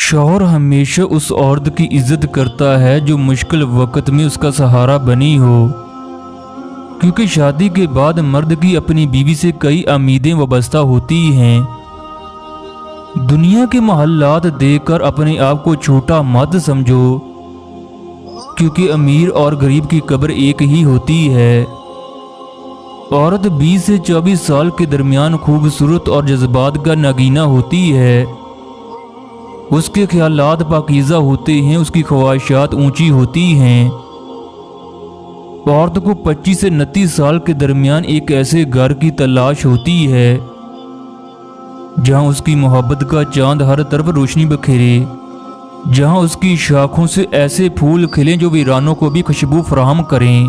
शौहर हमेशा उस औरत की इज्जत करता है जो मुश्किल वक्त में उसका सहारा बनी हो, क्योंकि शादी के बाद मर्द की अपनी बीवी से कई उम्मीदें वाबस्ता होती हैं। दुनिया के मोहल्लात देखकर अपने आप को छोटा मत समझो, क्योंकि अमीर और गरीब की कब्र एक ही होती है। औरत 20 से 24 साल के दरमियान खूबसूरत और जज्बात का नगीना होती है। उसके ख्यालात पाकीज़ा होते हैं, उसकी ख्वाहिशात ऊंची होती हैं। औरत को 25 से 29 साल के दरमियान एक ऐसे घर की तलाश होती है जहां उसकी मोहब्बत का चांद हर तरफ रोशनी बखेरे, जहां उसकी शाखों से ऐसे फूल खिलें जो वीरानों को भी खुशबू फराहम करें।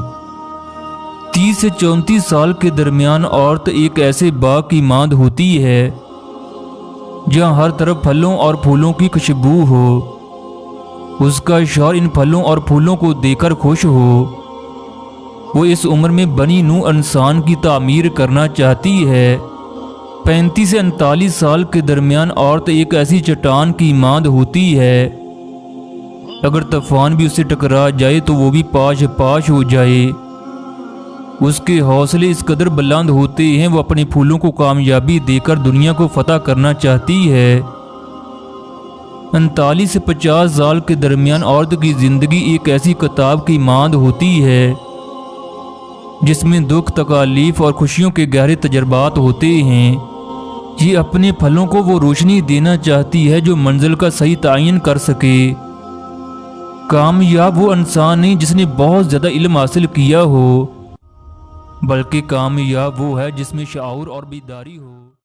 30 से 34 साल के दरमियान औरत एक ऐसे बाग की मांद होती है जहां हर तरफ फलों और फूलों की खुशबू हो। उसका शौहर इन फलों और फूलों को देखकर खुश हो। वो इस उम्र में बनी नूह इंसान की तामीर करना चाहती है। 35 से 39 साल के दरमियान औरत एक ऐसी चट्टान की मांद होती है, अगर तूफान भी उससे टकरा जाए तो वो भी पाश पाश हो जाए। उसके हौसले इस कदर बुलंद होते हैं, वो अपने फूलों को कामयाबी देकर दुनिया को फतह करना चाहती है। 39 से 50 साल के दरमियान औरत की जिंदगी एक ऐसी किताब की मांद होती है जिसमें दुख, तकालीफ और खुशियों के गहरे तजर्बात होते हैं। ये अपने फलों को वो रोशनी देना चाहती है जो मंजिल का सही तायन कर सके। कामयाब वो इंसान नहीं जिसने बहुत ज़्यादा इल्म हासिल किया हो, बल्कि कामयाब वो है जिसमें शऊर और बेदारी हो।